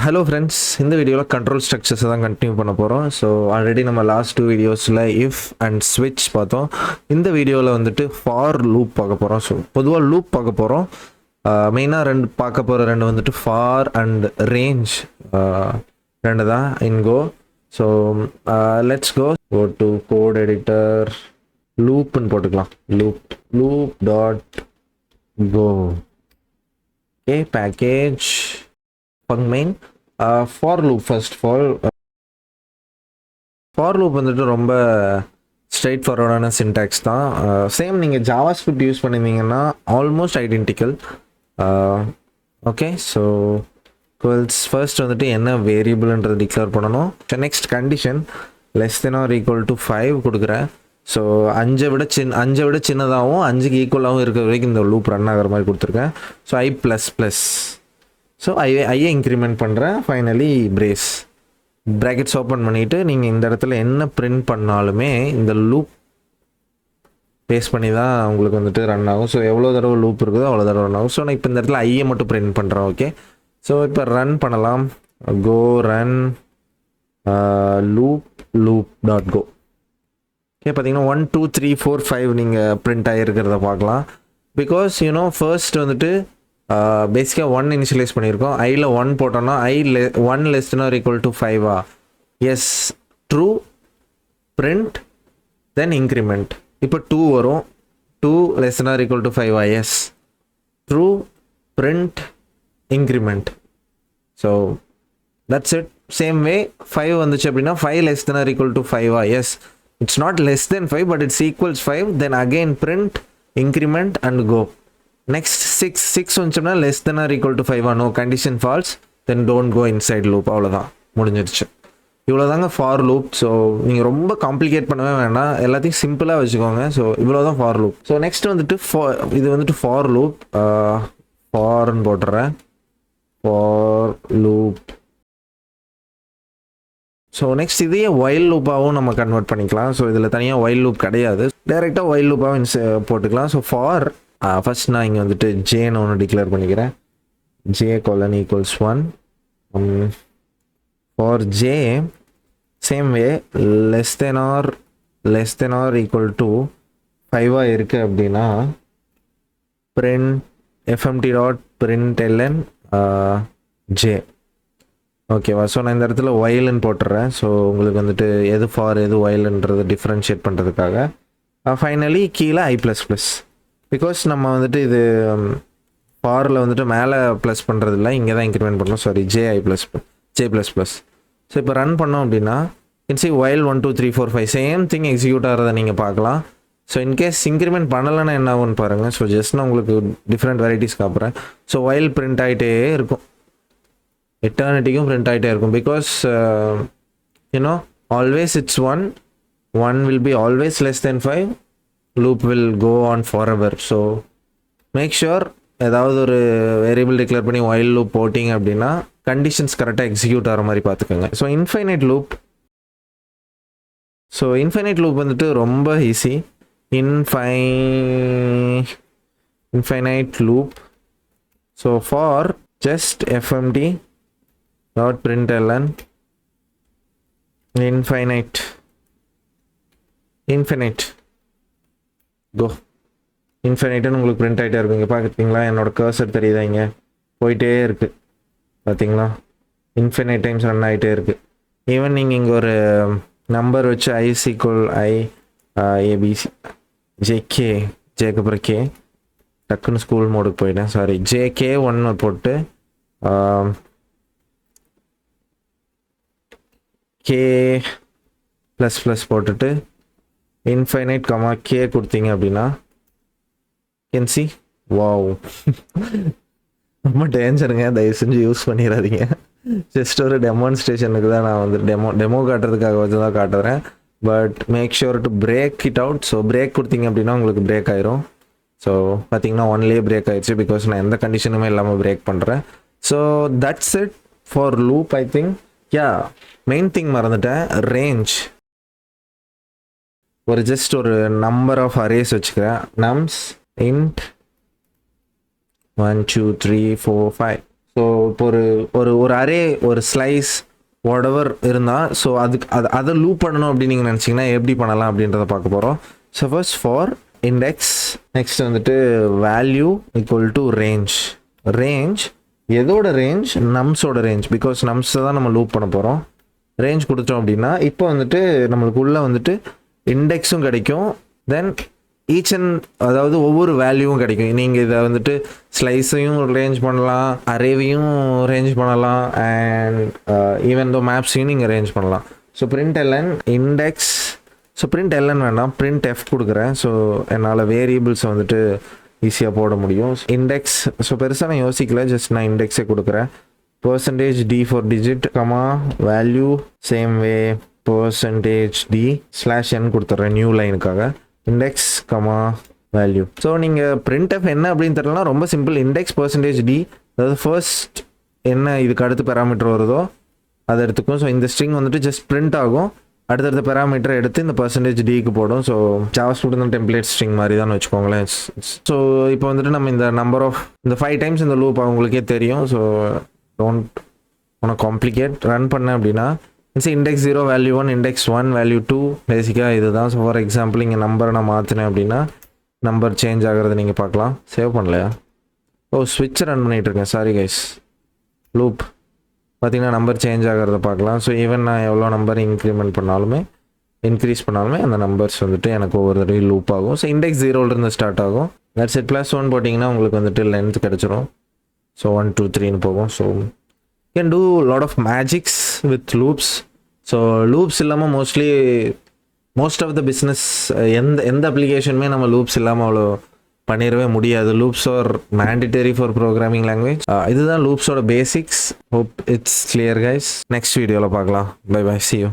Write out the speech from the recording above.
Hello friends, in the video control structures தான் continue பண்ண போகிறோம். ஸோ ஆல்ரெடி நம்ம லாஸ்ட் 2 வீடியோஸில் இஃப் அண்ட் ஸ்விட்ச் பார்த்தோம். இந்த வீடியோவில் வந்துட்டு ஃபார் லூப் பார்க்க போகிறோம். ஸோ பொதுவாக லூப் பார்க்க போகிறோம். மெயினாக பார்க்க போகிற ரெண்டு வந்துட்டு ஃபார் அண்ட் ரேஞ்ச் ரெண்டு தான் in go. So let's go to code editor, லூப்னு போட்டுக்கலாம். Loop dot go. Okay, package main for loop. First of all, for loop வந்துட்டு ரொம்ப ஸ்ட்ரெயிட் ஃபார்வர்டான சின்டாக்ஸ் தான். சேம் நீங்கள் ஜாவாஸ்கிரிப்ட் யூஸ் பண்ணியிருந்தீங்கன்னா almost identical. Okay, so first வந்துட்டு என்ன வேரியபிள்ன்றது டிக்ளேர் பண்ணணும். Next condition less than or equal to 5 கொடுக்குறேன். ஸோ 5 விட சின்னதாகவும் 5க்கு ஈக்குவலாகவும் இருக்கிற வரைக்கும் இந்த லூப் ரன் ஆகிற மாதிரி கொடுத்துருக்கேன். So I++. So Aiyai increment பண்ணுறேன். ஃபைனலி பிரேஸ் ப்ராக்கெட்ஸ் ஓப்பன் பண்ணிவிட்டு நீங்கள் இந்த இடத்துல என்ன பிரிண்ட் பண்ணாலுமே இந்த லூப் பேஸ் பண்ணி தான் உங்களுக்கு வந்துட்டு ரன் ஆகும். ஸோ எவ்வளோ தடவை லூப் இருக்குதோ அவ்வளோ தடவை ரன் ஆகும். ஸோ நான் இப்போ இந்த இடத்துல ஐயை மட்டும் பிரிண்ட் பண்ணுறேன். ஓகே, ஸோ இப்போ ரன் பண்ணலாம். Go run loop dot go. Okay, பார்த்தீங்கன்னா 1 2 3 4 5 நீங்கள் பிரிண்ட் ஆகிருக்கிறத பார்க்கலாம். பிகாஸ் ஃபர்ஸ்ட் வந்துட்டு பேசிக்காக 1 இனிஷியலைஸ் பண்ணியிருக்கோம். ஐயில் 1 போட்டோன்னா 1 less than or equal to 5 yes true print then increment. இப்போ 2 வரும். 2 less than or equal to 5 yes true print increment. So that's it. Same way 5 வந்துச்சு அப்படின்னா 5 less than or equal to 5 S it's not less than 5 but it's equals 5, then again print increment and go. Next 6 வந்துச்சோம்னா less than or equal to 5 no condition false, then don't go inside loop. அவ்வளோதான், முடிஞ்சிருச்சு. இவ்வளோதாங்க for loop. So நீங்கள் ரொம்ப complicate பண்ணவே வேண்டாம், எல்லாத்தையும் சிம்பிளாக வச்சுக்கோங்க. ஸோ இவ்வளோதான் ஃபார் லூப். ஸோ நெக்ஸ்ட் வந்துட்டு இது வந்துட்டு ஃபார் லூப். ஃபார்ன்னு போட்டுறேன். For loop. So next while ஒயில் லூப்பாகவும் நம்ம கன்வெர்ட் பண்ணிக்கலாம். ஸோ இதில் தனியாக ஒயில் லூப் கிடையாது, டைரெக்டாக ஒயில் லூப்பாகவும் போட்டுக்கலாம். ஸோ ஃபார் ஃபர்ஸ்ட் நான் இங்கே வந்துட்டு ஜேன்னு ஒன்று டிக்ளேர் பண்ணிக்கிறேன். J colon equals 1. For J same way less than or equal to 5 இருக்குது அப்படின்னா print fmt dot println J. ஓகேவா? ஸோ நான் இந்த இடத்துல ஒயில்னு போட்டுறேன். ஸோ உங்களுக்கு வந்துட்டு எது ஃபார் எது ஒயில்ன்றது டிஃப்ரென்ஷியேட் பண்ணுறதுக்காக. ஃபைனலி கீழே I++. பிகாஸ் நம்ம வந்துட்டு இது ஃபாரில் வந்துட்டு மேலே ப்ளஸ் பண்ணுறது இல்லை, இங்கே தான் இன்க்ரிமெண்ட் பண்ணோம். Sorry, J++. ஸோ இப்போ ரன் பண்ணோம் அப்படின்னா இன்சி ஒயில் 1 2 3 4 5 சேம் திங் எக்ஸிக்யூட் ஆகிறத நீங்கள் பார்க்கலாம். ஸோ இன்கேஸ் இன்க்ரிமெண்ட் பண்ணலைன்னா என்ன ஆகும்னு பாருங்கள். ஸோ ஜஸ்ட் நான் உங்களுக்கு டிஃப்ரெண்ட் வெரைட்டிஸ் காப்புறேன். ஸோ ஒயில் பிரிண்ட் ஆகிட்டே இருக்கும், எட்டர்னிட்டிக்கும் பிரிண்ட் ஆகிட்டே இருக்கும். Because always it's 1 will be always less than 5, loop will go on forever. So make sure ஏதாவது ஒரு வேரியபிள் டிக்ளேர் பண்ணி while loop போட்டிங்க அப்படின்னா கண்டிஷன்ஸ் கரெக்டாக எக்ஸிக்யூட் ஆகிற மாதிரி பார்த்துக்கோங்க. ஸோ இன்ஃபைனைட் லூப் வந்துட்டு ரொம்ப easy. Infinite loop. So for just fmt dot println infinite கோ. இன்ஃபினைட்டுன்னு உங்களுக்கு பிரிண்ட் ஆகிட்டே இருக்கும். இங்கே பார்க்குறீங்களா, என்னோட கர்சர் தெரியுதா, இங்கே போயிட்டே இருக்குது பார்த்தீங்களா, இன்ஃபினைட் டைம்ஸ் ரன் ஆகிட்டே இருக்குது. ஈவன் நீங்கள் இங்கே ஒரு நம்பர் வச்சு I ABC ஜேகே அப்புறம் கே, டக்குன்னு ஸ்கூல் மோடுக்கு போயிட்டேன், சாரி, JK1 போட்டு K++ போட்டுட்டு இன்ஃபைனைட் கே கொடுத்தீங்க அப்படின்னா கேன் சி. வாவ், ரொம்ப டேஞ்சருங்க, தயவு செஞ்சு யூஸ் பண்ணிடாதீங்க. ஜஸ்ட் ஒரு டெமான்ஸ்ட்ரேஷனுக்கு தான் நான் வந்து டெமோ காட்டுறதுக்காக வச்சு தான் காட்டுறேன். But make sure to break it out. So break கொடுத்தீங்க அப்படின்னா உங்களுக்கு பிரேக் ஆயிரும். ஸோ பார்த்தீங்கன்னா ஒன்லேயே பிரேக் ஆயிடுச்சு, பிகாஸ் நான் எந்த கண்டிஷனுமே இல்லாமல் பிரேக் பண்ணுறேன். So that's it for loop. I think main thing மறந்துட்டேன், ரேஞ்ச். ஒரு ஜஸ்ட் ஒரு நம்பர் ஆஃப் அரேஸ் வச்சுக்கிறேன். Nums int 1 2 3 4 5. ஸோ இப்போ ஒரு ஒரு ஒரு அரே ஒரு ஸ்லைஸ் whatever இருந்தால் ஸோ அதுக்கு அதை லூப் பண்ணணும் அப்படின்னு நீங்கள் நினச்சிங்கன்னா எப்படி பண்ணலாம் அப்படின்றத பார்க்க போகிறோம். So first for index, next வந்துட்டு value equal to range. Range எதோட ரேஞ்ச்? நம்ஸோட ரேஞ்ச், பிகாஸ் நம்ஸை தான் நம்ம லூப் பண்ண போகிறோம். ரேஞ்ச் கொடுத்தோம் அப்படின்னா இப்போ வந்துட்டு நம்மளுக்கு உள்ளே வந்துட்டு இண்டெக்ஸும் கிடைக்கும், தென் ஈச் அண்ட் அதாவது ஒவ்வொரு வேல்யூவும் கிடைக்கும். நீங்கள் இதை வந்துட்டு ஸ்லைஸையும் ரேஞ்ச் பண்ணலாம், அரேவையும் ரேஞ்ச் பண்ணலாம், அண்ட் ஈவன் தோ மேப்ஸையும் நீங்கள் ரேஞ்ச் பண்ணலாம். So print L N index, so print L N வேண்டாம், பிரிண்ட் எஃப் கொடுக்குறேன். ஸோ என்னால் வேரியபிள்ஸை வந்துட்டு ஈஸியாக போட முடியும். இண்டெக்ஸ், ஸோ பெருசாக நான் யோசிக்கல, ஜஸ்ட் நான் இண்டெக்ஸே கொடுக்குறேன். percentage d for digit, comma value same way percentage d slash n கொடுத்துட்றேன் நியூ லைனுக்காக. Index comma value. ஸோ நீங்கள் printf என்ன அப்படின்னு தெரியலனா ரொம்ப சிம்பிள். இண்டெக்ஸ் பர்சன்டேஜ் டி, அதாவது ஃபர்ஸ்ட் என்ன இதுக்கு அடுத்து பேராமீட்டர் வருதோ அதை எடுத்துக்கும். ஸோ இந்த ஸ்ட்ரிங் வந்துட்டு ஜஸ்ட் பிரிண்ட் ஆகும், அடுத்தடுத்த பேராமீட்டரை எடுத்து இந்த பர்சன்டேஜ் டிக்கு போடும். ஸோ ஜாவாஸ்கிரிப்ட் இந்த டெம்ப்ளேட் ஸ்ட்ரிங் மாதிரி தான் வச்சுக்கோங்களேன். ஸோ இப்போ வந்துட்டு நம்ம இந்த நம்பர் ஆஃப் இந்த 5 டைம்ஸ் இந்த லூப் அவங்களுக்கே தெரியும். ஸோ டோன்ட் ஒன்று காம்ப்ளிகேட். ரன் பண்ணேன் அப்படின்னா இண்டெக்ஸ் 0 வேல்யூ 1, இண்டெக்ஸ் 1 வேல்யூ 2, பேசிக்காக இதுதான். ஸோ ஃபார் எக்ஸாம்பிள் இங்கே நம்பரை நான் மாற்றினேன் அப்படின்னா நம்பர் சேஞ்ச் ஆகிறத நீங்கள் பார்க்கலாம். சேவ் பண்ணலையா? ஸ்விட்ச் ரன் பண்ணிகிட்டு இருக்கேன், சாரி கைஸ். லூப் பார்த்தீங்கன்னா நம்பர் சேஞ்ச் ஆகிறத பார்க்கலாம். ஸோ ஈவன் நான் எவ்வளோ நம்பர் இன்க்ரீஸ் பண்ணாலுமே அந்த நம்பர்ஸ் வந்துட்டு எனக்கு ஒவ்வொரு தடவை லூப் ஆகும். ஸோ இண்டெக்ஸ் 0லேருந்து ஸ்டார்ட் ஆகும். That's it. +1 போட்டிங்கன்னா உங்களுக்கு வந்துட்டு லென்த் கிடச்சிரும். ஸோ 1 2 3ன்னு போகும். So can do a lot of magics with loops. So loops இல்லாமல் most of the business எந்த அப்ளிகேஷனுமே நம்ம லூப்ஸ் இல்லாமல் அவ்வளோ பண்ணிடவே முடியாது. Loops are mandatory for programming language. இதுதான் லூப்ஸோட basics. Hope it's clear guys. Next வீடியோவில் பார்க்கலாம். Bye bye, see you.